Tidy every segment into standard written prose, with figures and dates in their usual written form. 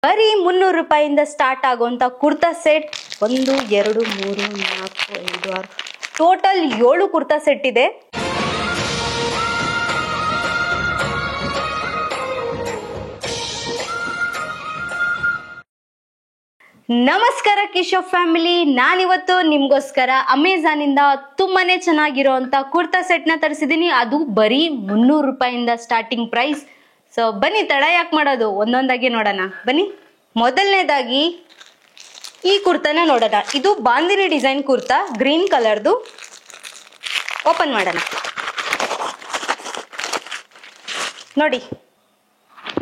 ಬರೀ 300 ರೂಪಾಯಿಂದ ಸ್ಟಾರ್ಟ್ ಆಗುವಂತ kurta set 1 2 3 4 5 6 total 7 kurta set ಇದೆ. ನಮಸ್ಕಾರ ಕಿಶೋರ್ ಫ್ಯಾಮಿಲಿ, ನಾನಿವತ್ತು ನಿಮ್ಗೋಸ್ಕರ ಅಮೆಝಾನ್ ಇಂದ ತುಂಬಾನೇ ಚೆನ್ನಾಗಿರೋಂತ ಕುರ್ತಾ ಸೆಟ್ ನ ತರಿಸಿದೀನಿ. ಅದು ಬರೀ 300 ರೂಪಾಯಿಂದ ಸ್ಟಾರ್ಟಿಂಗ್ ಪ್ರೈಸ್. ಸೊ ಬನ್ನಿ, ತಡ ಯಾಕೆ ಮಾಡೋದು, ಒಂದೊಂದಾಗಿ ನೋಡೋಣ ಬನ್ನಿ. ಮೊದಲನೇದಾಗಿ ಈ ಕುರ್ತಾನ ನೋಡೋಣ. ಇದು ಬಾಂದಿನಿ ಡಿಸೈನ್ ಕುರ್ತಾ, ಗ್ರೀನ್ ಕಲರ್ದು. ಓಪನ್ ಮಾಡೋಣ. ನೋಡಿ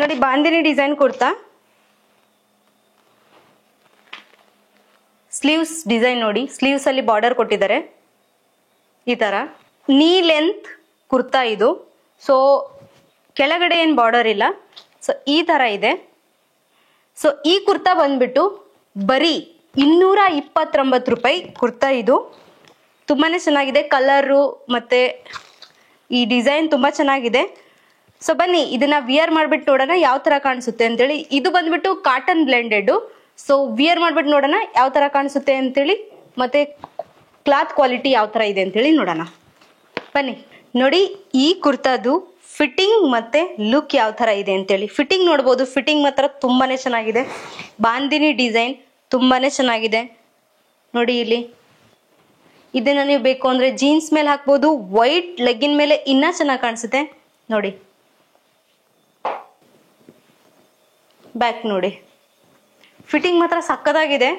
ನೋಡಿ, bandhani design kurta. Sleeves design ನೋಡಿ, ಸ್ಲೀವ್ಸ್ ಅಲ್ಲಿ ಬಾರ್ಡರ್ ಕೊಟ್ಟಿದ್ದಾರೆ ಈ ತರ. ನೀ ಲೆಂತ್ ಕುರ್ತಾ ಇದು. ಸೊ ಕೆಳಗಡೆ ಏನ್ ಬಾರ್ಡರ್ ಇಲ್ಲ, ಸೊ ಈ ತರ ಇದೆ. ಸೊ ಈ ಕುರ್ತಾ ಬಂದ್ಬಿಟ್ಟು ಬರೀ 229 ರೂಪಾಯಿ ಕುರ್ತಾ. ಇದು ತುಂಬಾನೇ ಚೆನ್ನಾಗಿದೆ, ಕಲರು ಮತ್ತೆ ಈ ಡಿಸೈನ್ ತುಂಬಾ ಚೆನ್ನಾಗಿದೆ. ಸೊ ಬನ್ನಿ ಇದನ್ನ ವಿಯರ್ ಮಾಡ್ಬಿಟ್ಟು ನೋಡೋಣ ಯಾವ ತರ ಕಾಣಿಸುತ್ತೆ ಅಂತೇಳಿ. ಇದು ಬಂದ್ಬಿಟ್ಟು ಕಾಟನ್ ಬ್ಲೆಂಡೆಡ್. ಸೊ ವಿಯರ್ ಮಾಡ್ಬಿಟ್ಟು ನೋಡೋಣ ಯಾವ ತರ ಕಾಣಿಸುತ್ತೆ ಅಂತೇಳಿ, ಮತ್ತೆ ಕ್ಲಾತ್ ಕ್ವಾಲಿಟಿ ಯಾವ ತರ ಇದೆ ಅಂತೇಳಿ ನೋಡೋಣ ಬನ್ನಿ. ನೋಡಿ ಈ ಕುರ್ತಾದು ಫಿಟ್ಟಿಂಗ್ ಮತ್ತೆ ಲುಕ್ ಯಾವ ತರ ಇದೆ ಅಂತೇಳಿ. ಫಿಟ್ಟಿಂಗ್ ನೋಡ್ಬೋದು, ಫಿಟ್ಟಿಂಗ್ ಮಾತ್ರ ತುಂಬಾನೇ ಚೆನ್ನಾಗಿದೆ. ಬಾಂದಿನಿ ಡಿಸೈನ್ ತುಂಬಾನೇ ಚೆನ್ನಾಗಿದೆ ನೋಡಿ. ಇಲ್ಲಿ ಇದನ್ನ ನೀವು ಬೇಕು ಅಂದ್ರೆ ಜೀನ್ಸ್ ಮೇಲೆ ಹಾಕ್ಬೋದು, ವೈಟ್ ಲೆಗ್ಗಿನ್ ಮೇಲೆ ಇನ್ನ ಚೆನ್ನಾಗಿ ಕಾಣಿಸುತ್ತೆ ನೋಡಿ. ಬ್ಯಾಕ್ ನೋಡಿ, ಫಿಟ್ಟಿಂಗ್ ಮಾತ್ರ ಸಕ್ಕದಾಗಿದೆ.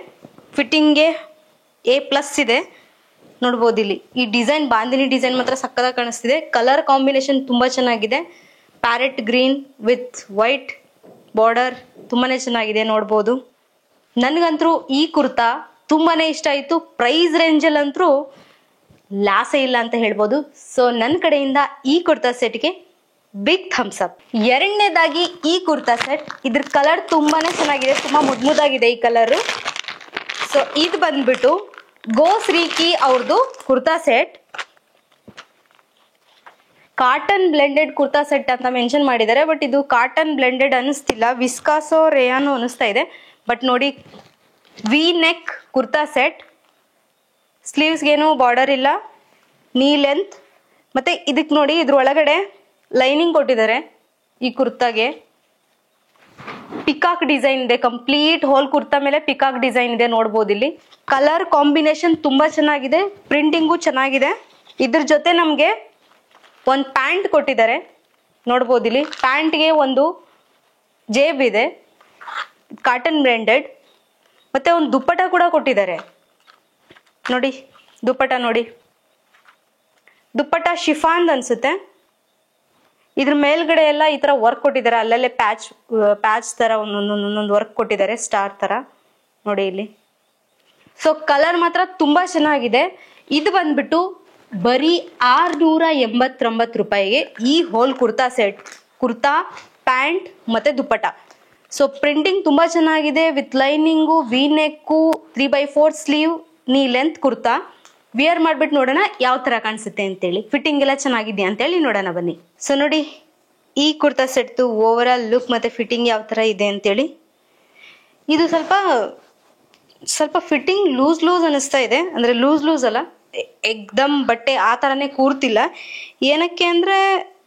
ಫಿಟ್ಟಿಂಗ್ಗೆ A+ ಇದೆ ನೋಡ್ಬೋದು. ಇಲ್ಲಿ ಈ ಡಿಸೈನ್, ಬಾಂದಿನಿ ಡಿಸೈನ್ ಮಾತ್ರ ಸಕ್ಕದಾಗಿ ಕಾಣಿಸ್ತಿದೆ. ಕಲರ್ ಕಾಂಬಿನೇಷನ್ ತುಂಬಾ ಚೆನ್ನಾಗಿದೆ. Parrot green with white border ತುಂಬಾನೇ ಚೆನ್ನಾಗಿದೆ ನೋಡ್ಬೋದು. ನನ್ಗಂತೂ ಈ ಕುರ್ತಾ ತುಂಬಾನೇ ಇಷ್ಟ ಆಯ್ತು. ಪ್ರೈಸ್ ರೇಂಜಲ್ಲಿ ಅಂತೂ ಲಾಸೇ ಇಲ್ಲ ಅಂತ ಹೇಳ್ಬೋದು. ಸೊ ನನ್ನ ಕಡೆಯಿಂದ ಈ ಕುರ್ತಾ ಸೆಟ್ಗೆ ಬಿಗ್ ಥಮ್ಸ್ ಅಪ್. ಎರಡನೇದಾಗಿ ಈ ಕುರ್ತಾ ಸೆಟ್, ಇದ್ರ ಕಲರ್ ತುಂಬಾನೇ ಚೆನ್ನಾಗಿದೆ, ತುಂಬಾ ಮುದ್ದಾಗಿದೆ ಈ ಕಲರ್. ಸೊ ಇದು ಬಂದ್ಬಿಟ್ಟು ಗೋ ಶ್ರೀಕಿ ಅವ್ರದ್ದು kurta set. Cotton blended kurta set ಅಂತ ಮೆನ್ಷನ್ ಮಾಡಿದ್ದಾರೆ, ಬಟ್ ಇದು ಕಾಟನ್ ಬ್ಲೆಂಡೆಡ್ ಅನಿಸ್ತಿಲ್ಲ, ವಿಸ್ಕಾಸೋ ರೇಯಾನು ಅನಿಸ್ತಾ ಇದೆ. ಬಟ್ ನೋಡಿ, ವಿ ನೆಕ್ ಕುರ್ತಾ ಸೆಟ್, ಸ್ಲೀವ್ಸ್ಗೇನು ಬಾರ್ಡರ್ ಇಲ್ಲ, ನೀ ಲೆಂತ್. ಮತ್ತೆ ಇದಕ್ಕೆ ನೋಡಿ, ಇದ್ರ ಒಳಗಡೆ ಲೈನಿಂಗ್ ಕೊಟ್ಟಿದ್ದಾರೆ. ಈ ಕುರ್ತಾಗೆ ಪಿಕಾಕ್ ಡಿಸೈನ್ ಇದೆ, ಕಂಪ್ಲೀಟ್ ಹೋಲ್ ಕುರ್ತಾ ಮೇಲೆ ಪಿಕಾಕ್ ಡಿಸೈನ್ ಇದೆ ನೋಡ್ಬೋದು. ಇಲ್ಲಿ ಕಲರ್ ಕಾಂಬಿನೇಷನ್ ತುಂಬಾ ಚೆನ್ನಾಗಿದೆ, ಪ್ರಿಂಟಿಂಗು ಚೆನ್ನಾಗಿದೆ. ಇದ್ರ ಜೊತೆ ನಮ್ಗೆ ಒಂದು ಪ್ಯಾಂಟ್ ಕೊಟ್ಟಿದ್ದಾರೆ ನೋಡ್ಬೋದು. ಇಲ್ಲಿ ಪ್ಯಾಂಟ್ಗೆ ಒಂದು ಜೇಬ್ ಇದೆ, ಕಾಟನ್ ಬ್ಲೆಂಡೆಡ್. ಮತ್ತೆ ಒಂದು ದುಪ್ಪಟ ಕೂಡ ಕೊಟ್ಟಿದ್ದಾರೆ ನೋಡಿ. ದುಪ್ಪಟ ನೋಡಿ, ದುಪ್ಪಟ ಶಿಫಾನ್ ಅನ್ಸುತ್ತೆ. ಇದ್ರ ಮೇಲ್ಗಡೆ ಎಲ್ಲ ಈ ತರ ವರ್ಕ್ ಕೊಟ್ಟಿದ್ದಾರೆ, ಅಲ್ಲಲ್ಲೇ ಪ್ಯಾಚ್ ತರ ಒಂದೊಂದು ವರ್ಕ್ ಕೊಟ್ಟಿದ್ದಾರೆ, ಸ್ಟಾರ್ ತರ ನೋಡಿ ಇಲ್ಲಿ. ಸೊ ಕಲರ್ ಮಾತ್ರ ತುಂಬಾ ಚೆನ್ನಾಗಿದೆ. ಇದು ಬಂದ್ಬಿಟ್ಟು ಬರೀ 689 ರೂಪಾಯಿಗೆ ಈ whole kurta set, kurta pant ಮತ್ತೆ ದುಪ್ಪಟ. ಸೊ ಪ್ರಿಂಟಿಂಗ್ ತುಂಬಾ ಚೆನ್ನಾಗಿದೆ, with lining, V neck, 3/4 sleeve, knee length kurta. Wear ಮಾಡ್ಬಿಟ್ಟು ನೋಡೋಣ ಯಾವ ತರ ಕಾಣಿಸುತ್ತೆ ಅಂತೇಳಿ, ಫಿಟ್ಟಿಂಗ್ ಎಲ್ಲ ಚೆನ್ನಾಗಿದೆಯಾ ಅಂತೇಳಿ ನೋಡೋಣ ಬನ್ನಿ. ಸೊ ನೋಡಿ ಈ ಕುರ್ತಾ ಸೆಟ್ದು ಓವರ್ ಆಲ್ ಲುಕ್ ಮತ್ತೆ ಫಿಟ್ಟಿಂಗ್ ಯಾವ ತರ ಇದೆ ಅಂತೇಳಿ. ಇದು ಸ್ವಲ್ಪ ಫಿಟ್ಟಿಂಗ್ ಲೂಸ್ ಅನಿಸ್ತಾ ಇದೆ, ಅಂದ್ರೆ ಲೂಸ್ ಅಲ್ಲ, ಎಕ್ದಮ್ ಬಟ್ಟೆ ಆ ತರನೇ ಕೂರ್ತಿಲ್ಲ. ಏನಕ್ಕೆ ಅಂದ್ರೆ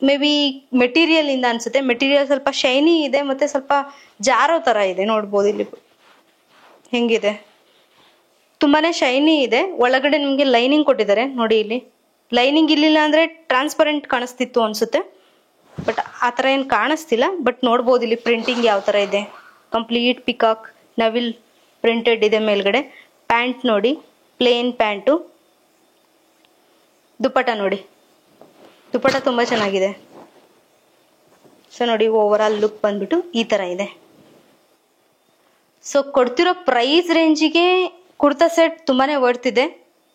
ಮೇ ಬಿ ಮೆಟೀರಿಯಲ್ ಇಂದ ಅನ್ಸುತ್ತೆ. ಮೆಟೀರಿಯಲ್ ಸ್ವಲ್ಪ ಶೈನಿ ಇದೆ, ಮತ್ತೆ ಸ್ವಲ್ಪ ಜಾರೋ ತರ ಇದೆ ನೋಡ್ಬೋದು. ಇಲ್ಲಿ ಹೆಂಗಿದೆ, ತುಂಬಾನೇ ಶೈನಿ ಇದೆ. ಒಳಗಡೆ ನಿಮ್ಗೆ ಲೈನಿಂಗ್ ಕೊಟ್ಟಿದ್ದಾರೆ ನೋಡಿ. ಇಲ್ಲಿ ಲೈನಿಂಗ್ ಇಲ್ಲಿಲ್ಲ ಅಂದ್ರೆ ಟ್ರಾನ್ಸ್ಪರೆಂಟ್ ಕಾಣಿಸ್ತಿತ್ತು ಅನ್ಸುತ್ತೆ, ಬಟ್ ಆ ತರ ಏನ್ ಕಾಣಿಸ್ತಿಲ್ಲ. ಬಟ್ ನೋಡ್ಬೋದು ಇಲ್ಲಿ ಪ್ರಿಂಟಿಂಗ್ ಯಾವ ತರ ಇದೆ, ಕಂಪ್ಲೀಟ್ ಪಿಕಾಕ್ ನವಿಲ್ ಪ್ರಿಂಟೆಡ್ ಇದೆ ಮೇಲ್ಗಡೆ. ಪ್ಯಾಂಟ್ ನೋಡಿ, ಪ್ಲೇನ್ ಪ್ಯಾಂಟು. ದುಪ್ಪಟ ನೋಡಿ, ದುಪ್ಪಟ ತುಂಬಾ ಚೆನ್ನಾಗಿದೆ. ಸೊ ನೋಡಿ, ಓವರ್ ಆಲ್ ಲುಕ್ ಬಂದ್ಬಿಟ್ಟು ಈ ತರ ಇದೆ. ಸೊ ಕೊಡ್ತಿರೋ ಪ್ರೈಸ್ ರೇಂಜಿಗೆ ಕುರ್ತಾ ಸೆಟ್ ತುಂಬಾನೇ ವರ್ತ್ ಇದೆ.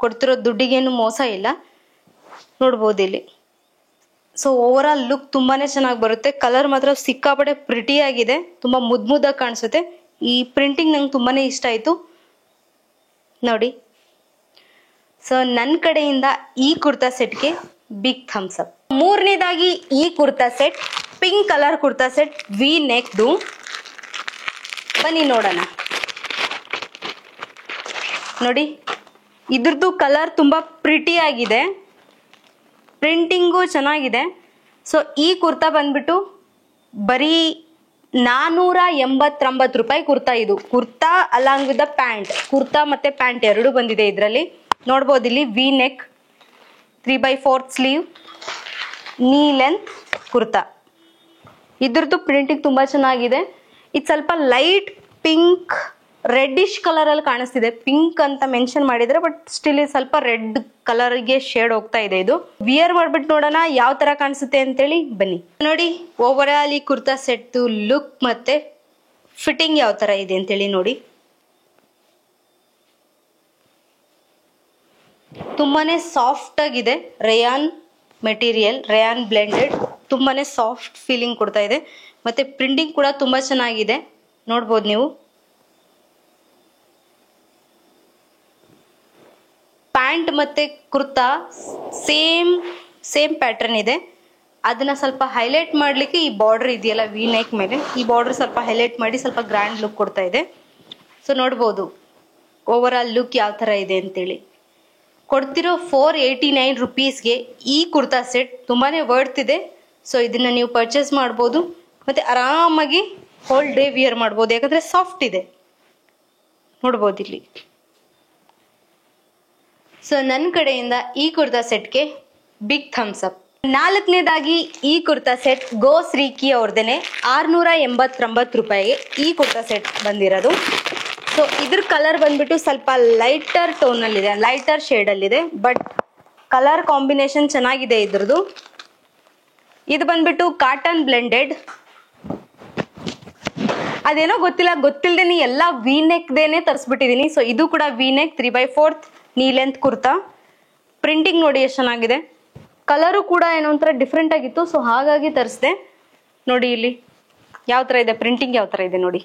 ಕೊಡ್ತಿರೋ ದುಡ್ಡಿಗೇನು ಮೋಸ ಇಲ್ಲ ನೋಡ್ಬೋದು ಇಲ್ಲಿ. ಸೊ ಓವರ್ ಆಲ್ ಲುಕ್ ತುಂಬಾನೇ ಚೆನ್ನಾಗಿ ಬರುತ್ತೆ. ಕಲರ್ ಮಾತ್ರ ಸಿಕ್ಕಾಪಟ್ಟೆ ಪ್ರಿಟಿ ಆಗಿದೆ, ತುಂಬಾ ಮುದ್ದಾಗಿ ಕಾಣಿಸುತ್ತೆ. ಈ ಪ್ರಿಂಟಿಂಗ್ ನಂಗೆ ತುಂಬಾನೇ ಇಷ್ಟ ಆಯ್ತು ನೋಡಿ. ಸೊ ನನ್ನ ಕಡೆಯಿಂದ ಈ ಕುರ್ತಾ ಸೆಟ್ಗೆ ಬಿಗ್ ಥಮ್ಸ್ ಅಪ್. ಮೂರನೇದಾಗಿ ಈ kurta set pink colour kurta set, V ನೆಕ್ದು. ಬನ್ನಿ ನೋಡೋಣ. ನೋಡಿ, ಇದ್ರದ್ದು ಕಲರ್ ತುಂಬಾ ಪ್ರಿಟಿ ಆಗಿದೆ, ಪ್ರಿಂಟಿಂಗು ಚೆನ್ನಾಗಿದೆ. ಸೊ ಈ ಕುರ್ತಾ ಬಂದ್ಬಿಟ್ಟು ಬರೀ 489 ರೂಪಾಯಿ ಕುರ್ತಾ. ಇದು kurta along with the pant, kurta ಮತ್ತೆ ಪ್ಯಾಂಟ್ ಎರಡು ಬಂದಿದೆ ಇದರಲ್ಲಿ. ನೋಡ್ಬೋದು ಇಲ್ಲಿ V neck, 3/4 sleeve, knee length kurta. ಇದ್ರದ್ದು ಪ್ರಿಂಟಿಂಗ್ ತುಂಬಾ ಚೆನ್ನಾಗಿದೆ. ಇದು ಸ್ವಲ್ಪ ಲೈಟ್ ಪಿಂಕ್ ರೆಡ್ಡಿಶ್ ಕಲರ್ ಅಲ್ಲಿ ಕಾಣಿಸ್ತಿದೆ. ಪಿಂಕ್ ಅಂತ ಮೆನ್ಷನ್ ಮಾಡಿದ್ರೆ, ಬಟ್ ಸ್ಟಿಲ್ ಸ್ವಲ್ಪ ರೆಡ್ ಕಲರ್ಗೆ ಶೇಡ್ ಹೋಗ್ತಾ ಇದೆ. ಇದು ವಿಯರ್ ಮಾಡ್ಬಿಟ್ಟು ನೋಡೋಣ ಯಾವ ತರ ಕಾಣಿಸುತ್ತೆ ಅಂತೇಳಿ. ಬನ್ನಿ ನೋಡಿ ಓವರ್ ಆಲ್ ಈ ಕುರ್ತಾ ಸೆಟ್ ಲುಕ್ ಮತ್ತೆ ಫಿಟ್ಟಿಂಗ್ ಯಾವ ತರ ಇದೆ ಅಂತೇಳಿ ನೋಡಿ. ತುಂಬಾನೇ ಸಾಫ್ಟ್ ಆಗಿದೆ, ರೇಯಾನ್ ಮೆಟೀರಿಯಲ್, ರೇಯಾನ್ ಬ್ಲೆಂಡೆಡ್, ತುಂಬಾನೇ ಸಾಫ್ಟ್ ಫೀಲಿಂಗ್ ಕೊಡ್ತಾ ಇದೆ. ಮತ್ತೆ ಪ್ರಿಂಟಿಂಗ್ ಕೂಡ ತುಂಬಾ ಚೆನ್ನಾಗಿದೆ, ನೋಡ್ಬೋದು ನೀವು. ಪ್ಯಾಂಟ್ ಮತ್ತೆ ಕುರ್ತಾ ಸೇಮ್ ಪ್ಯಾಟರ್ನ್ ಇದೆ. ಅದನ್ನ ಸ್ವಲ್ಪ ಹೈಲೈಟ್ ಮಾಡ್ಲಿಕ್ಕೆ ಈ ಬಾರ್ಡರ್ ಇದೆಯಲ್ಲ ವಿ ನೆಕ್ ಮೇಲೆ, ಈ ಬಾರ್ಡರ್ ಸ್ವಲ್ಪ ಹೈಲೈಟ್ ಮಾಡಿ ಸ್ವಲ್ಪ ಗ್ರ್ಯಾಂಡ್ ಲುಕ್ ಕೊಡ್ತಾ ಇದೆ. ಸೊ ನೋಡ್ಬೋದು ಓವರ್ ಆಲ್ ಲುಕ್ ಯಾವ ತರ ಇದೆ ಅಂತೇಳಿ. ಕೊಡ್ತಿರೋ 489 ರುಪೀಸ್ಗೆ ಈ ಕುರ್ತಾ ಸೆಟ್ ತುಂಬಾನೇ ವರ್ತ್ ಇದೆ. ಸೊ ಇದನ್ನ ನೀವು ಪರ್ಚೇಸ್ ಮಾಡ್ಬೋದು ಮತ್ತೆ ಆರಾಮಾಗಿ ಹೋಲ್ ಡೇ ವಿಯರ್ ಮಾಡ್ಬೋದು, ಯಾಕಂದ್ರೆ ಸಾಫ್ಟ್ ಇದೆ, ನೋಡ್ಬೋದು ಇಲ್ಲಿ. ಸೊ ನನ್ನ ಕಡೆಯಿಂದ ಈ ಕುರ್ತಾ ಸೆಟ್ಗೆ ಬಿಗ್ ಥಮ್ಸ್ ಅಪ್. 4ನೇದಾಗಿ ಈ ಕುರ್ತಾ ಸೆಟ್ ಗೋ ಶ್ರೀಕಿ ಅವ್ರದೇನೆ 689 ರೂಪಾಯಿಗೆ ಈ ಕುರ್ತಾ ಸೆಟ್ ಬಂದಿರೋದು. ಸೊ ಇದ್ರ ಕಲರ್ ಬಂದ್ಬಿಟ್ಟು ಸ್ವಲ್ಪ ಲೈಟರ್ ಟೋನ್ ಅಲ್ಲಿ ಇದೆ, ಲೈಟರ್ ಶೇಡ್ ಅಲ್ಲಿ ಇದೆ, ಬಟ್ ಕಲರ್ ಕಾಂಬಿನೇಷನ್ ಚೆನ್ನಾಗಿದೆ ಇದ್ರದ್ದು. ಇದು ಬಂದ್ಬಿಟ್ಟು ಕಾಟನ್ ಬ್ಲೆಂಡೆಡ್. ಅದೇನೋ ಗೊತ್ತಿಲ್ಲದೇನೆ ಎಲ್ಲ ವಿ ನೆಕ್ ದೇನೆ ತರಿಸ್ಬಿಟ್ಟಿದೀನಿ. ಸೊ ಇದು ಕೂಡ ವಿ ನೆಕ್ 3/4 ನೀ ಲೆಂತ್ ಕುರ್ತಾ. ಪ್ರಿಂಟಿಂಗ್ ನೋಡಿ ಎಷ್ಟು ಚೆನ್ನಾಗಿದೆ, ಕಲರು ಕೂಡ ಏನೋ ಒಂಥರ ಡಿಫ್ರೆಂಟ್ ಆಗಿತ್ತು, ಸೊ ಹಾಗಾಗಿ ತರಿಸ್ದೆ. ನೋಡಿ ಇಲ್ಲಿ ಯಾವ ತರ ಇದೆ ಪ್ರಿಂಟಿಂಗ್, ಯಾವ ತರ ಇದೆ ನೋಡಿ.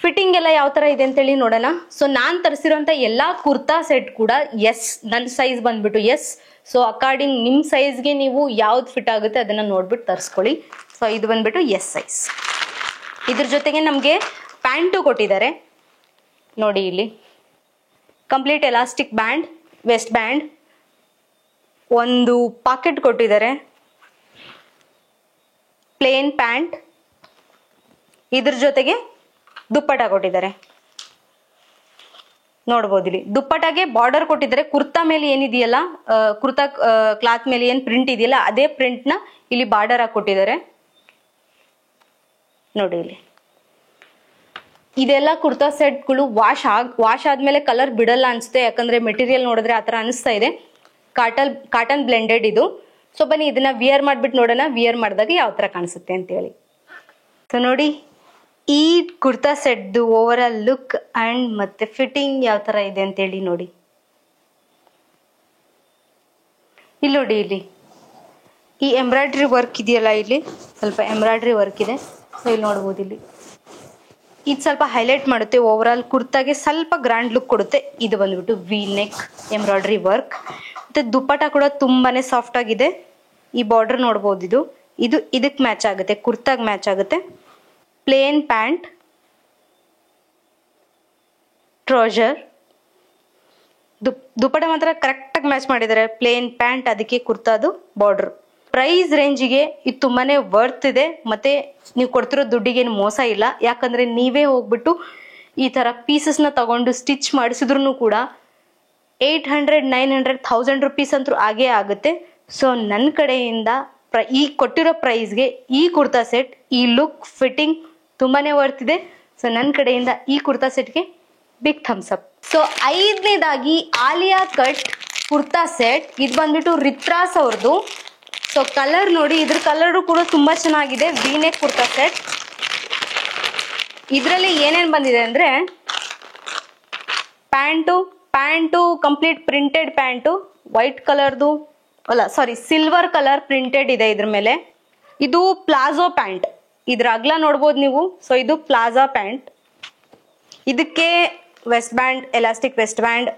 ಫಿಟ್ಟಿಂಗ್ ಎಲ್ಲ ಯಾವ ತರ ಇದೆ ಅಂತೇಳಿ ನೋಡೋಣ. ಸೊ ನಾನ್ ತರಿಸಿರೋಂಥ ಎಲ್ಲಾ ಕುರ್ತಾ ಸೆಟ್ ಕೂಡ ಎಸ್, ನನ್ನ ಸೈಜ್ ಬಂದ್ಬಿಟ್ಟು ಎಸ್. ಸೊ ಅಕಾರ್ಡಿಂಗ್ ನಿಮ್ ಸೈಜ್ಗೆ ನೀವು ಯಾವ್ದು ಫಿಟ್ ಆಗುತ್ತೆ ಅದನ್ನ ನೋಡ್ಬಿಟ್ಟು ತರಿಸ್ಕೊಳ್ಳಿ. ಸೊ ಇದು ಬಂದ್ಬಿಟ್ಟು ಎಸ್ ಸೈಜ್. ಇದ್ರ ಜೊತೆಗೆ ನಮ್ಗೆ ಪ್ಯಾಂಟು ಕೊಟ್ಟಿದ್ದಾರೆ ನೋಡಿ. ಇಲ್ಲಿ complete elastic band, waist band, ಒಂದು ಪಾಕೆಟ್ ಕೊಟ್ಟಿದ್ದಾರೆ, ಪ್ಲೇನ್ ಪ್ಯಾಂಟ್, ಇದ್ರ ಜೊತೆಗೆ ದುಪ್ಪಟ ಕೊಟ್ಟಿದ್ದಾರೆ. ನೋಡ್ಬೋದು ಇಲ್ಲಿ ದುಪ್ಪಟಾಗೆ ಬಾರ್ಡರ್ ಕೊಟ್ಟಿದ್ದಾರೆ. ಕುರ್ತಾ ಮೇಲೆ ಏನಿದೆಯಲ್ಲ, ಕುರ್ತಾ ಕ್ಲಾತ್ ಮೇಲೆ ಏನ್ ಪ್ರಿಂಟ್ ಇದೆಯಲ್ಲ ಅದೇ ಪ್ರಿಂಟ್ ನ ಇಲ್ಲಿ ಬಾರ್ಡರ್ ಆಗಿ ಕೊಟ್ಟಿದ್ದಾರೆ ನೋಡಿ. ಇಲ್ಲಿ ಇದೆಲ್ಲ ಕುರ್ತಾ ಸೆಟ್ಗಳು ವಾಶ್ ಆದ್ಮೇಲೆ ಕಲರ್ ಬಿಡಲ್ಲ ಅನ್ಸುತ್ತೆ, ಯಾಕಂದ್ರೆ ಮೆಟೀರಿಯಲ್ ನೋಡಿದ್ರೆ ಆತರ ಅನಿಸ್ತಾ ಇದೆ. ಕಾಟನ್ ಬ್ಲೆಂಡೆಡ್ ಇದು. ಸೊ ಬನ್ನಿ ಇದನ್ನ ವಿಯರ್ ಮಾಡ್ಬಿಟ್ಟು ನೋಡೋಣ, ವಿಯರ್ ಮಾಡಿದಾಗ ಯಾವ ತರ ಕಾಣಿಸುತ್ತೆ ಅಂತ ಹೇಳಿ. ಸೊ ನೋಡಿ ಈ kurta set over all look and ಮತ್ತೆ ಫಿಟ್ಟಿಂಗ್ ಯಾವ ತರ ಇದೆ ಅಂತ ಹೇಳಿ ನೋಡಿ. ಇಲ್ಲಿ ನೋಡಿ, ಇಲ್ಲಿ ಈ ಎಂಬ್ರಾಯ್ಡ್ರಿ ವರ್ಕ್ ಇದೆಯಲ್ಲ, ಇಲ್ಲಿ ಸ್ವಲ್ಪ ಎಂಬ್ರಾಯ್ಡ್ರಿ ವರ್ಕ್ ಇದೆ. ಸೊ ಇಲ್ಲಿ ನೋಡ್ಬೋದು, ಇಲ್ಲಿ ಇದು ಸ್ವಲ್ಪ ಹೈಲೈಟ್ ಮಾಡುತ್ತೆ, ಓವರ್ ಆಲ್ ಕುರ್ತಾಗೆ ಸ್ವಲ್ಪ ಗ್ರ್ಯಾಂಡ್ ಲುಕ್ ಕೊಡುತ್ತೆ. ಇದು ಬಂದ್ಬಿಟ್ಟು ವಿ ನೆಕ್ ಎಂಬ್ರಾಯ್ಡ್ರಿ ವರ್ಕ್. ಮತ್ತೆ ದುಪ್ಪಟ ಕೂಡ ತುಂಬಾನೇ ಸಾಫ್ಟ್ ಆಗಿದೆ. ಈ ಬಾರ್ಡರ್ ನೋಡ್ಬೋದು, ಇದು ಇದಕ್ಕೆ ಮ್ಯಾಚ್ ಆಗುತ್ತೆ, ಕುರ್ತಾಗ್ ಮ್ಯಾಚ್ ಆಗುತ್ತೆ. ಪ್ಲೇನ್ ಪ್ಯಾಂಟ್, ಟ್ರೌಸರ್, ದುಪ್ಪಟ ಮಾತ್ರ ಕರೆಕ್ಟ್ ಆಗಿ ಮ್ಯಾಚ್ ಮಾಡಿದ್ದಾರೆ. ಪ್ಲೇನ್ ಪ್ಯಾಂಟ್, ಅದಕ್ಕೆ ಕುರ್ತಾದು ಬಾರ್ಡರ್. ಪ್ರೈಸ್ ರೇಂಜಿಗೆ ಇದು ತುಂಬಾನೇ ವರ್ತ್ ಇದೆ. ಮತ್ತೆ ನೀವು ಕೊಡ್ತಿರೋ ದುಡ್ಡಿಗೆ ಏನು ಮೋಸ ಇಲ್ಲ, ಯಾಕಂದ್ರೆ ನೀವೇ ಹೋಗ್ಬಿಟ್ಟು ಈ ತರ ಪೀಸಸ್ ನ ತಗೊಂಡು ಸ್ಟಿಚ್ ಮಾಡಿಸಿದ್ರು ಕೂಡ 800, 900, 1000 ರುಪೀಸ್ ಅಂತೂ ಆಗೇ ಆಗುತ್ತೆ. ಸೊ ನನ್ನ ಕಡೆಯಿಂದ ಈ ಕೊಟ್ಟಿರೋ ಪ್ರೈಸ್ಗೆ ಈ ಕುರ್ತಾ ಸೆಟ್, ಈ ಲುಕ್, ಫಿಟ್ಟಿಂಗ್ ತುಂಬಾನೇ ವರ್ತ್ ಇದೆ. ಸೊ ನನ್ನ ಕಡೆಯಿಂದ ಈ ಕುರ್ತಾ ಸೆಟ್ಗೆ ಬಿಗ್ ಥಮ್ಸ್ ಅಪ್. ಸೊ 5ನೇದಾಗಿ ಆಲಿಯಾ ಕಟ್ ಕುರ್ತಾ ಸೆಟ್. ಇದು ಬಂದ್ಬಿಟ್ಟು ರಿತ್ರಾಸ್ ಅವ್ರದ್ದು. ಸೊ ಕಲರ್ ನೋಡಿ, ಇದ್ರ ಕಲರ್ ಕೂಡ ತುಂಬಾ ಚೆನ್ನಾಗಿದೆ. V neck kurta set. ಇದರಲ್ಲಿ ಏನೇನ್ ಬಂದಿದೆ ಅಂದ್ರೆ pant complete printed pant, white ಕಲರ್ದು ಅಲ್ಲ ಸಾರಿ ಸಿಲ್ವರ್ ಕಲರ್ ಪ್ರಿಂಟೆಡ್ ಇದೆ ಇದ್ರ ಮೇಲೆ. ಇದು ಪ್ಲಾಜೋ ಪ್ಯಾಂಟ್, ಇದ್ರ ಅಗ್ಲ ನೋಡ್ಬೋದು ನೀವು. ಸೊ ಇದು ಪ್ಲಾಜಾ ಪ್ಯಾಂಟ್. ಇದಕ್ಕೆ waist band, elastic waist band,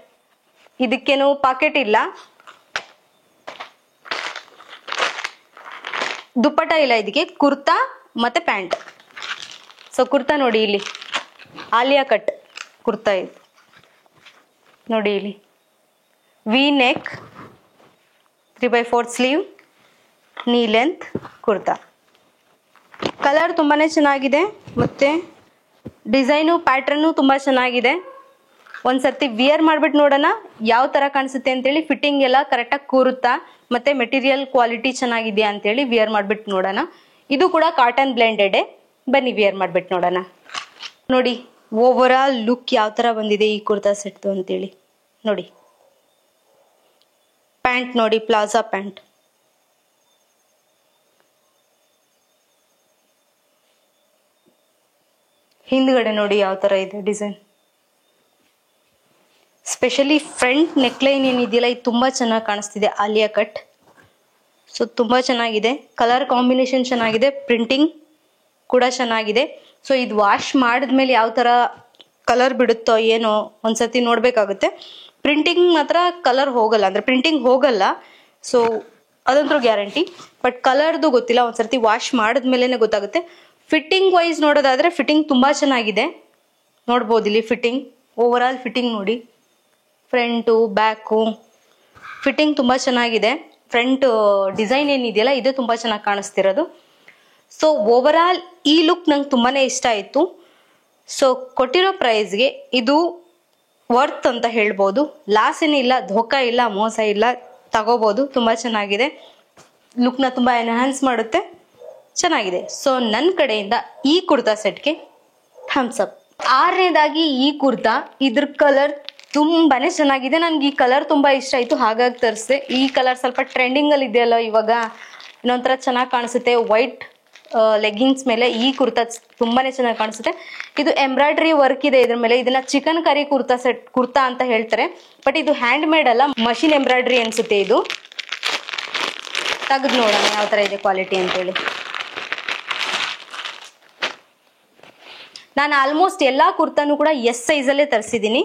ಇದಕ್ಕೇನು ಪಾಕೆಟ್ ಇಲ್ಲ. ದುಪ್ಪಟ ಇಲ್ಲ ಇದಕ್ಕೆ, ಕುರ್ತಾ ಮತ್ತೆ ಪ್ಯಾಂಟ್. ಸೊ ಕುರ್ತಾ ನೋಡಿ ಇಲ್ಲಿ ಆಲಿಯಾ ಕಟ್ ಕುರ್ತಾ ಇದು ನೋಡಿ ಇಲ್ಲಿ, V neck, 3/4 sleeve, knee length kurta. Colour ತುಂಬಾನೇ ಚೆನ್ನಾಗಿದೆ, ಮತ್ತೆ ಡಿಸೈನು ಪ್ಯಾಟ್ರನ್ನು ತುಂಬಾ ಚೆನ್ನಾಗಿದೆ. ಒಂದ್ಸರ್ತಿ ವಿಯರ್ ಮಾಡ್ಬಿಟ್ಟು ನೋಡೋಣ ಯಾವ ತರ ಕಾಣಿಸುತ್ತೆ ಅಂತೇಳಿ. ಫಿಟ್ಟಿಂಗ್ ಎಲ್ಲ ಕರೆಕ್ಟಾಗಿ ಕೂರುತ್ತಾ ಮತ್ತೆ ಮೆಟೀರಿಯಲ್ ಕ್ವಾಲಿಟಿ ಚೆನ್ನಾಗಿದೆಯಾ ಅಂತೇಳಿ ವಿಯರ್ ಮಾಡ್ಬಿಟ್ಟು ನೋಡೋಣ. ಇದು ಕೂಡ ಕಾಟನ್ ಬ್ಲೆಂಡೆಡ್. ಬನ್ನಿ ವಿಯರ್ ಮಾಡ್ಬಿಟ್ಟು ನೋಡೋಣ. ನೋಡಿ ಓವರ್ ಆಲ್ ಲುಕ್ ಯಾವ ತರ ಬಂದಿದೆ ಈ ಕುರ್ತಾ ಸೆಟ್ ಅಂತೇಳಿ. ನೋಡಿ ಪ್ಯಾಂಟ್ ನೋಡಿ, ಪ್ಲಾಜಾ ಪ್ಯಾಂಟ್. ಹಿಂದ್ಗಡೆ ನೋಡಿ ಯಾವ ತರ ಇದೆ ಡಿಸೈನ್. ಸ್ಪೆಷಲಿ ಫ್ರಂಟ್ ನೆಕ್ಲೈನ್ ಏನಿದೆಯಲ್ಲ ಇದು ತುಂಬಾ ಚೆನ್ನಾಗಿ ಕಾಣಿಸ್ತಿದೆ, ಆಲಿಯಾ ಕಟ್. ಸೊ ತುಂಬಾ ಚೆನ್ನಾಗಿದೆ, ಕಲರ್ ಕಾಂಬಿನೇಷನ್ ಚೆನ್ನಾಗಿದೆ, ಪ್ರಿಂಟಿಂಗ್ ಕೂಡ ಚೆನ್ನಾಗಿದೆ. ಸೊ ಇದು ವಾಶ್ ಮಾಡಿದ್ಮೇಲೆ ಯಾವ ತರ ಕಲರ್ ಬಿಡುತ್ತೋ ಏನೋ ಒಂದ್ಸತಿ ನೋಡ್ಬೇಕಾಗುತ್ತೆ. ಪ್ರಿಂಟಿಂಗ್ ಮಾತ್ರ ಕಲರ್ ಹೋಗಲ್ಲ, ಅಂದ್ರೆ ಪ್ರಿಂಟಿಂಗ್ ಹೋಗಲ್ಲ, ಸೊ ಅದಂತೂ ಗ್ಯಾರಂಟಿ. ಬಟ್ ಕಲರ್ದು ಗೊತ್ತಿಲ್ಲ, ಒಂದ್ಸರ್ತಿ ವಾಶ್ ಮಾಡಿದ್ಮೇಲೆ ಗೊತ್ತಾಗುತ್ತೆ. ಫಿಟ್ಟಿಂಗ್ ವೈಸ್ ನೋಡೋದಾದ್ರೆ ಫಿಟ್ಟಿಂಗ್ ತುಂಬಾ ಚೆನ್ನಾಗಿದೆ. ನೋಡ್ಬೋದು ಇಲ್ಲಿ ಫಿಟ್ಟಿಂಗ್, ಓವರ್ ಆಲ್ ಫಿಟ್ಟಿಂಗ್ ನೋಡಿ, ಫ್ರಂಟು ಬ್ಯಾಕು ಫಿಟ್ಟಿಂಗ್ ತುಂಬಾ ಚೆನ್ನಾಗಿದೆ. ಫ್ರಂಟ್ ಡಿಸೈನ್ ಏನಿದೆಯಲ್ಲ ಇದು ತುಂಬಾ ಚೆನ್ನಾಗಿ ಕಾಣಿಸ್ತಿರೋದು. ಸೊ ಓವರ್ ಆಲ್ ಈ ಲುಕ್ ನಂಗೆ ತುಂಬಾನೇ ಇಷ್ಟ ಆಯ್ತು. ಸೊ ಕೊಟ್ಟಿರೋ ಪ್ರೈಸ್ಗೆ ಇದು ವರ್ತ್ ಅಂತ ಹೇಳ್ಬೋದು. ಲಾಸ್ ಏನಿಲ್ಲ, ಧೋಕಾ ಇಲ್ಲ, ಮೋಸ ಇಲ್ಲ, ತಗೋಬಹುದು. ತುಂಬಾ ಚೆನ್ನಾಗಿದೆ, ಲುಕ್ನ ತುಂಬಾ ಎನ್ಹಾನ್ಸ್ ಮಾಡುತ್ತೆ, ಚೆನ್ನಾಗಿದೆ. ಸೊ ನನ್ನ ಕಡೆಯಿಂದ ಈ ಕುರ್ತಾ ಸೆಟ್ಗೆ ಥಮ್ಸ್ ಅಪ್. ಆರನೇದಾಗಿ ಈ ಕುರ್ತಾ, ಇದ್ರ ಕಲರ್ ತುಂಬಾನೇ ಚೆನ್ನಾಗಿದೆ. ನನ್ಗೆ ಈ ಕಲರ್ ತುಂಬಾ ಇಷ್ಟ ಆಯ್ತು, ಹಾಗಾಗಿ ತರಿಸಿದೆ. ಈ ಕಲರ್ ಸ್ವಲ್ಪ ಟ್ರೆಂಡಿಂಗ್ ಅಲ್ಲಿ ಇದೆಯಲ್ಲ ಇವಾಗ, ಇನ್ನೊಂಥರ ಚೆನ್ನಾಗಿ ಕಾಣಿಸುತ್ತೆ. ವೈಟ್ ಲೆಗ್ಗಿನ್ಸ್ ಮೇಲೆ ಈ ಕುರ್ತಾ ತುಂಬಾನೇ ಚೆನ್ನಾಗಿ ಕಾಣಿಸುತ್ತೆ. ಇದು ಎಂಬ್ರಾಯ್ಡ್ರಿ ವರ್ಕ್ ಇದೆ ಇದ್ರ ಮೇಲೆ. ಇದನ್ನ ಚಿಕನ್ ಕರಿ ಕುರ್ತಾ ಅಂತ ಹೇಳ್ತಾರೆ. ಬಟ್ ಇದು ಹ್ಯಾಂಡ್ ಮೇಡ್ ಅಲ್ಲ, ಮಷಿನ್ ಎಂಬ್ರಾಯ್ಡ್ರಿ ಅನ್ಸುತ್ತೆ. ಇದು ತೆಗೆದು ನೋಡೋಣ ಯಾವ ತರ ಇದೆ ಕ್ವಾಲಿಟಿ ಅಂತೇಳಿ. ನಾನು ಆಲ್ಮೋಸ್ಟ್ ಎಲ್ಲಾ ಕುರ್ತಾನು ಕೂಡ ಎಸ್ ಸೈಜಲ್ಲೇ ತರಿಸಿದ್ದೀನಿ.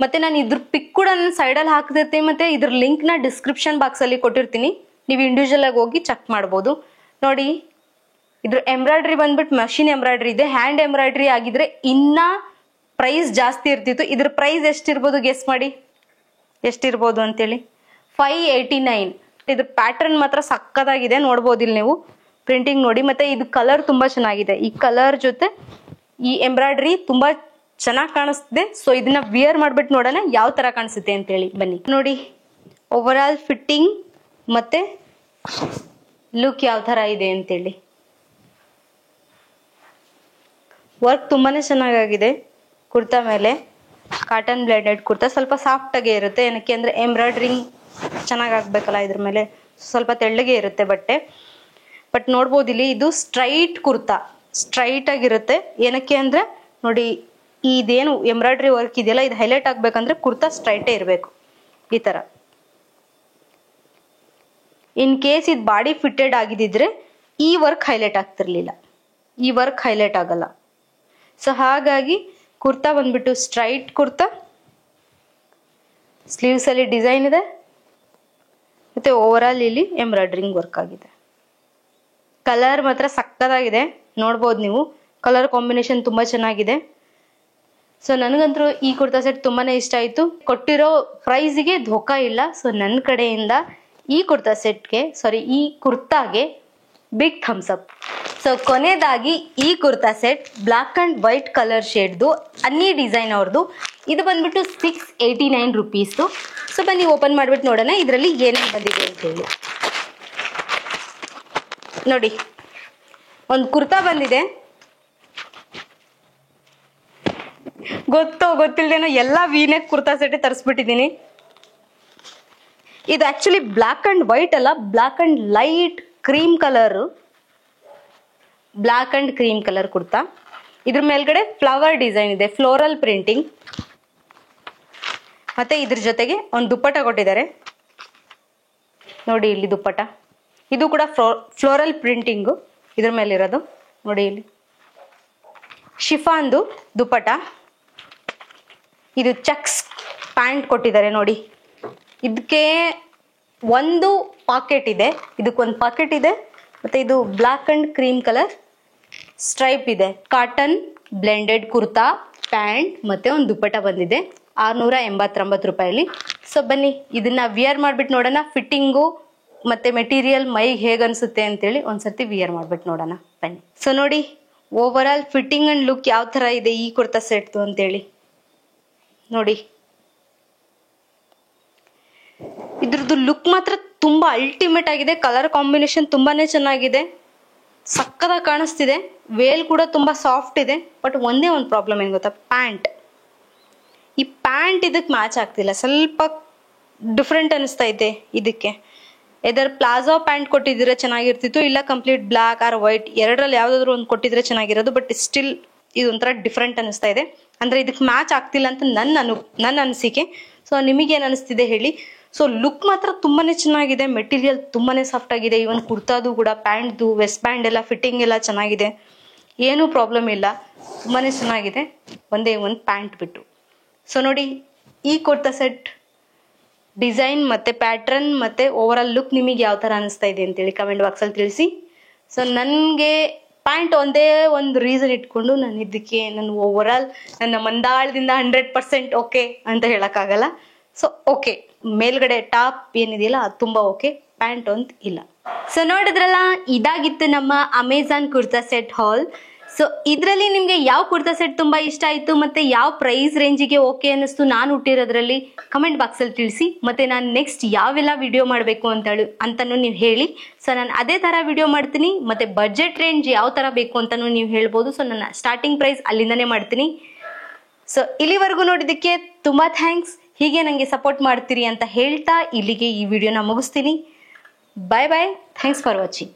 ಮತ್ತೆ ನಾನು ಇದ್ರ ಪಿಕ್ ಕೂಡ ನನ್ನ ಸೈಡಲ್ಲಿ ಹಾಕ್ತಿರ್ತೀನಿ, ಮತ್ತೆ ಇದ್ರ ಲಿಂಕ್ ನ ಡಿಸ್ಕ್ರಿಪ್ಷನ್ ಬಾಕ್ಸ್ ಅಲ್ಲಿ ಕೊಟ್ಟಿರ್ತೀನಿ. ನೀವು ಇಂಡಿವಿಜುವಲ್ ಆಗಿ ಹೋಗಿ ಚೆಕ್ ಮಾಡ್ಬೋದು. ನೋಡಿ ಇದ್ರ ಎಂಬ್ರಾಯ್ಡ್ರಿ ಬಂದ್ಬಿಟ್ಟು ಮಷಿನ್ ಎಂಬ್ರಾಯ್ಡ್ರಿ ಇದೆ. ಹ್ಯಾಂಡ್ ಎಂಬ್ರಾಯ್ಡ್ರಿ ಆಗಿದ್ರೆ ಇನ್ನ ಪ್ರೈಸ್ ಜಾಸ್ತಿ ಇರ್ತಿತ್ತು. ಇದ್ರ ಪ್ರೈಸ್ ಎಷ್ಟಿರ್ಬೋದು ಗೆಸ್ ಮಾಡಿ, ಎಷ್ಟಿರ್ಬೋದು ಅಂತೇಳಿ. 589. ಇದ್ರ ಪ್ಯಾಟರ್ನ್ ಮಾತ್ರ ಸಕ್ಕತ್ತಾಗಿದೆ, ನೋಡ್ಬೋದು ಇಲ್ಲಿ ನೀವು. ಪ್ರಿಂಟಿಂಗ್ ನೋಡಿ, ಮತ್ತೆ ಇದು ಕಲರ್ ತುಂಬಾ ಚೆನ್ನಾಗಿದೆ. ಈ ಕಲರ್ ಜೊತೆ ಈ ಎಂಬ್ರಾಯ್ಡ್ರಿ ತುಂಬಾ ಚೆನ್ನಾಗಿ ಕಾಣಿಸ್ತಿದೆ. ಸೊ ಇದನ್ನ ವಿಯರ್ ಮಾಡ್ಬಿಟ್ಟು ನೋಡೋಣ ಯಾವ ತರ ಕಾಣಿಸುತ್ತೆ ಅಂತೇಳಿ. ಬನ್ನಿ ನೋಡಿ ಓವರ್ ಆಲ್ ಫಿಟ್ಟಿಂಗ್ ಮತ್ತೆ ಲುಕ್ ಯಾವ ತರ ಇದೆ ಅಂತೇಳಿ. ವರ್ಕ್ ತುಂಬಾನೇ ಚೆನ್ನಾಗಿದೆ ಕುರ್ತಾ ಮೇಲೆ. ಕಾಟನ್ ಬ್ಲೆಂಡೆಡ್ ಕುರ್ತಾ, ಸ್ವಲ್ಪ ಸಾಫ್ಟ್ ಆಗೇ ಇರುತ್ತೆ. ಏನಕ್ಕೆ ಅಂದ್ರೆ ಎಂಬ್ರಾಯ್ಡ್ರಿಂಗ್ ಚೆನ್ನಾಗಿ ಆಗ್ಬೇಕಲ್ಲ ಇದ್ರ ಮೇಲೆ, ಸ್ವಲ್ಪ ತೆಳ್ಳಗೆ ಇರುತ್ತೆ ಬಟ್ಟೆ. ಬಟ್ ನೋಡ್ಬೋದು ಇಲ್ಲಿ ಇದು ಸ್ಟ್ರೈಟ್ ಕುರ್ತಾ, ಸ್ಟ್ರೈಟ್ ಆಗಿರುತ್ತೆ. ಏನಕ್ಕೆ ಅಂದ್ರೆ ನೋಡಿ ಇದೇನು ಎಂಬ್ರಾಯ್ಡ್ರಿ ವರ್ಕ್ ಇದೆಯಲ್ಲ, ಇದು ಹೈಲೈಟ್ ಆಗ್ಬೇಕಂದ್ರೆ ಕುರ್ತಾ ಸ್ಟ್ರೈಟೇ ಇರಬೇಕು ಈ ತರ. ಇನ್ ಕೇಸ್ ಇದು ಬಾಡಿ ಫಿಟ್ಟೆಡ್ ಆಗಿದ್ರೆ ಈ ವರ್ಕ್ ಹೈಲೈಟ್ ಆಗ್ತಿರ್ಲಿಲ್ಲ, ಈ ವರ್ಕ್ ಹೈಲೈಟ್ ಆಗಲ್ಲ. ಸೊ ಹಾಗಾಗಿ ಕುರ್ತಾ ಬಂದ್ಬಿಟ್ಟು ಸ್ಟ್ರೈಟ್ ಕುರ್ತಾ, ಸ್ಲೀವ್ಸ್ ಅಲ್ಲಿ ಡಿಸೈನ್ ಇದೆ, ಮತ್ತೆ ಓವರ್ ಆಲ್ ಇಲ್ಲಿ ಎಂಬ್ರಾಯ್ಡ್ರಿಂಗ್ ವರ್ಕ್ ಆಗಿದೆ. ಕಲರ್ ಮಾತ್ರ ಸಕ್ಕತ್ತಾಗಿದೆ, ನೋಡ್ಬೋದು ನೀವು. ಕಲರ್ ಕಾಂಬಿನೇಷನ್ ತುಂಬಾ ಚೆನ್ನಾಗಿದೆ. ಸೊ ನನಗಂತೂ ಈ ಕುರ್ತಾ ಸೆಟ್ ತುಂಬಾನೇ ಇಷ್ಟ ಆಯ್ತು. ಕೊಟ್ಟಿರೋ ಪ್ರೈಸ್ಗೆ ಧೋಕಾ ಇಲ್ಲ. ಸೊ ನನ್ನ ಕಡೆಯಿಂದ ಈ ಕುರ್ತಾ ಸೆಟ್ಗೆ, ಈ ಕುರ್ತಾಗೆ ಬಿಗ್ ಥಮ್ಸ್ ಅಪ್. ಸೊ ಕೊನೆಯದಾಗಿ ಈ kurta set black and white colour ಶೇಡ್ದು, ಅನ್ನಿ ಡಿಸೈನ್ ಅವ್ರದ್ದು. ಇದು ಬಂದ್ಬಿಟ್ಟು 689 ರುಪೀಸ್ದು. ಸೊ ಬನ್ನಿ ಓಪನ್ ಮಾಡ್ಬಿಟ್ಟು ನೋಡೋಣ ಇದರಲ್ಲಿ ಏನೇನು ಬಂದಿದೆ ಅಂತ ಹೇಳಿ. ನೋಡಿ ಒಂದು ಕುರ್ತಾ ಬಂದಿದೆ. ಗೊತ್ತಿಲ್ದೇನೋ ಎಲ್ಲಾ ವೀನೆಕ್ ಕುರ್ತಾ ಸೆಟ್ ತರಿಸ್ಬಿಟ್ಟಿದ್ದೀನಿ. ಇದು ಆಕ್ಚುಲಿ ಬ್ಲಾಕ್ ಅಂಡ್ ವೈಟ್ ಅಲ್ಲ, black and light cream colour, black and cream colour kurta. ಇದ್ರ ಮೇಲ್ಗಡೆ ಫ್ಲವರ್ ಡಿಸೈನ್ ಇದೆ, ಫ್ಲೋರಲ್ ಪ್ರಿಂಟಿಂಗ್. ಮತ್ತೆ ಇದ್ರ ಜೊತೆಗೆ ಒಂದು ದುಪ್ಪಟ ಕೊಟ್ಟಿದ್ದಾರೆ ನೋಡಿ ಇಲ್ಲಿ ದುಪ್ಪಟ. ಇದು ಕೂಡ ಫ್ಲೋರಲ್ ಪ್ರಿಂಟಿಂಗು ಇದ್ರ ಮೇಲೆ ಇರೋದು ನೋಡಿ ಇಲ್ಲಿ. ಶಿಫಾನ್ದು ದುಪ್ಪಟ. ಇದು ಚೆಕ್ಸ್ ಪ್ಯಾಂಟ್ ಕೊಟ್ಟಿದ್ದಾರೆ ನೋಡಿ. ಇದಕ್ಕೆ ಒಂದು ಪಾಕೆಟ್ ಇದೆ, ಇದಕ್ಕೊಂದು ಪಾಕೆಟ್ ಇದೆ, ಮತ್ತೆ ಇದು black and cream colour stripe ಇದೆ. ಕಾಟನ್ ಬ್ಲೆಂಡೆಡ್ ಕುರ್ತಾ, ಪ್ಯಾಂಟ್ ಮತ್ತೆ ಒಂದು ದುಪ್ಪಟ್ಟ ಬಂದಿದೆ 689 ರೂಪಾಯಲ್ಲಿ. ಸೊ ಬನ್ನಿ ಇದನ್ನ ವಿಯರ್ ಮಾಡ್ಬಿಟ್ಟು ನೋಡೋಣ, ಫಿಟ್ಟಿಂಗು ಮತ್ತೆ ಮೆಟೀರಿಯಲ್ ಮೈಗೆ ಹೇಗೆ ಅನ್ಸುತ್ತೆ ಅಂತೇಳಿ ಒಂದ್ಸರ್ತಿ ವಿಯರ್ ಮಾಡ್ಬಿಟ್ಟು ನೋಡೋಣ ಬನ್ನಿ. ಸೊ ನೋಡಿ over all fitting and look ಯಾವ ತರ ಇದೆ ಈ ಕುರ್ತಾ ಸೆಟ್ ಅಂತೇಳಿ ನೋಡಿ. ಇದ್ರದ್ದು ಲುಕ್ ಮಾತ್ರ ತುಂಬಾ ಅಲ್ಟಿಮೇಟ್ ಆಗಿದೆ. ಕಲರ್ ಕಾಂಬಿನೇಷನ್ ತುಂಬಾನೇ ಚೆನ್ನಾಗಿದೆ, ಸಕ್ಕದಾಗಿ ಕಾಣಿಸ್ತಿದೆ. ವೇಲ್ ಕೂಡ ತುಂಬಾ ಸಾಫ್ಟ್ ಇದೆ. ಬಟ್ ಒಂದೇ ಒಂದು ಪ್ರಾಬ್ಲಮ್ ಏನ್ ಗೊತ್ತಾ, ಪ್ಯಾಂಟ್. ಈ ಪ್ಯಾಂಟ್ ಇದಕ್ಕೆ ಮ್ಯಾಚ್ ಆಗ್ತಿಲ್ಲ, ಸ್ವಲ್ಪ ಡಿಫ್ರೆಂಟ್ ಅನಿಸ್ತಾ ಇದೆ ಇದಕ್ಕೆ. ಎದರ್ ಪ್ಲಾಜೋ ಪ್ಯಾಂಟ್ ಕೊಟ್ಟಿದ್ರೆ ಚೆನ್ನಾಗಿರ್ತಿತ್ತು, ಇಲ್ಲ ಕಂಪ್ಲೀಟ್ ಬ್ಲಾಕ್ ಆರ್ ವೈಟ್ ಎರಡರಲ್ಲಿ ಯಾವ್ದಾದ್ರು ಒಂದು ಕೊಟ್ಟಿದ್ರೆ ಚೆನ್ನಾಗಿರೋದು. ಬಟ್ ಸ್ಟಿಲ್ ಇದೊಂಥರ ಡಿಫ್ರೆಂಟ್ ಅನಿಸ್ತಾ ಇದೆ, ಅಂದ್ರೆ ಇದಕ್ಕೆ ಮ್ಯಾಚ್ ಆಗ್ತಿಲ್ಲ ಅಂತ ನನ್ನ ಅನಿಸಿಕೆ. ಸೊ ನಿಮಗೇನು ಅನಿಸ್ತಿದೆ ಹೇಳಿ. ಸೊ ಲುಕ್ ಮಾತ್ರ ತುಂಬಾನೇ ಚೆನ್ನಾಗಿದೆ, ಮೆಟೀರಿಯಲ್ ತುಂಬಾನೇ ಸಾಫ್ಟ್ ಆಗಿದೆ. ಇವನ್ ಕುರ್ತಾದು ಕೂಡ, ಪ್ಯಾಂಟ್ದು ವೆಸ್ಟ್ ಬ್ಯಾಂಡ್ ಎಲ್ಲ ಫಿಟ್ಟಿಂಗ್ ಎಲ್ಲ ಚೆನ್ನಾಗಿದೆ, ಏನೂ ಪ್ರಾಬ್ಲಮ್ ಇಲ್ಲ, ತುಂಬಾನೇ ಚೆನ್ನಾಗಿದೆ. ಒಂದೇ ಒಂದು ಪ್ಯಾಂಟ್ ಬಿಟ್ಟು. ಸೊ ನೋಡಿ ಈ ಕುರ್ತಾ ಸೆಟ್ ಡಿಸೈನ್ ಮತ್ತೆ ಪ್ಯಾಟ್ರನ್ ಮತ್ತೆ ಓವರ್ ಆಲ್ ಲುಕ್ ನಿಮಗೆ ಯಾವ ತರ ಅನಿಸ್ತಾ ಇದೆ ಅಂತೇಳಿ ಕಮೆಂಟ್ ಬಾಕ್ಸ್ ಅಲ್ಲಿ ತಿಳಿಸಿ. ಸೊ ನನಗೆ ಪ್ಯಾಂಟ್ ಒಂದೇ ಒಂದು ರೀಸನ್ ಇಟ್ಕೊಂಡು ನಾನು ಓವರ್ ಆಲ್ ನನ್ನ ಮಂದಾಳದಿಂದ 100% ಓಕೆ ಅಂತ ಹೇಳಕ್ಕಾಗಲ್ಲ. ಸೊ ಓಕೆ, ಮೇಲ್ಗಡೆ ಟಾಪ್ ಏನಿದೆಯಲ್ಲ ಅದು ತುಂಬಾ ಓಕೆ, ಪ್ಯಾಂಟ್ ಒಂದು ಇಲ್ಲ. ಸೊ ನೋಡಿದ್ರಲ್ಲ, ಇದಾಗಿತ್ತು ನಮ್ಮ ಅಮೆಝಾನ್ ಕುರ್ತಾ ಸೆಟ್ ಹಾಲ್. ಸೊ ಇದರಲ್ಲಿ ನಿಮ್ಗೆ ಯಾವ ಕುರ್ತಾ ಸೆಟ್ ತುಂಬಾ ಇಷ್ಟ ಆಯ್ತು ಮತ್ತೆ ಯಾವ ಪ್ರೈಸ್ ರೇಂಜಿಗೆ ಓಕೆ ಅನ್ನಿಸ್ತು ನಾನು ಹುಟ್ಟಿರೋದ್ರಲ್ಲಿ ಕಮೆಂಟ್ ಬಾಕ್ಸ್ ಅಲ್ಲಿ ತಿಳಿಸಿ. ಮತ್ತೆ ನಾನು ನೆಕ್ಸ್ಟ್ ಯಾವೆಲ್ಲ ವಿಡಿಯೋ ಮಾಡಬೇಕು ಅಂತಾನು ನೀವು ಹೇಳಿ. ಸೊ ನಾನು ಅದೇ ತರ ವಿಡಿಯೋ ಮಾಡ್ತೀನಿ. ಮತ್ತೆ ಬಜೆಟ್ ರೇಂಜ್ ಯಾವ ತರ ಬೇಕು ಅಂತಾನು ನೀವು ಹೇಳ್ಬೋದು. ಸೊ ನನ್ನ ಸ್ಟಾರ್ಟಿಂಗ್ ಪ್ರೈಸ್ ಅಲ್ಲಿಂದಾನೇ ಮಾಡ್ತೀನಿ. ಸೊ ಇಲ್ಲಿವರೆಗೂ ನೋಡಿದ್ದಕ್ಕೆ ತುಂಬಾ ಥ್ಯಾಂಕ್ಸ್. ಹೀಗೆ ನಂಗೆ ಸಪೋರ್ಟ್ ಮಾಡ್ತೀರಿ ಅಂತ ಹೇಳ್ತಾ ಇಲ್ಲಿಗೆ ಈ ವಿಡಿಯೋನ ಮುಗಿಸ್ತೀನಿ. ಬಾಯ್ ಬಾಯ್, ಥ್ಯಾಂಕ್ಸ್ ಫಾರ್ ವಾಚಿಂಗ್.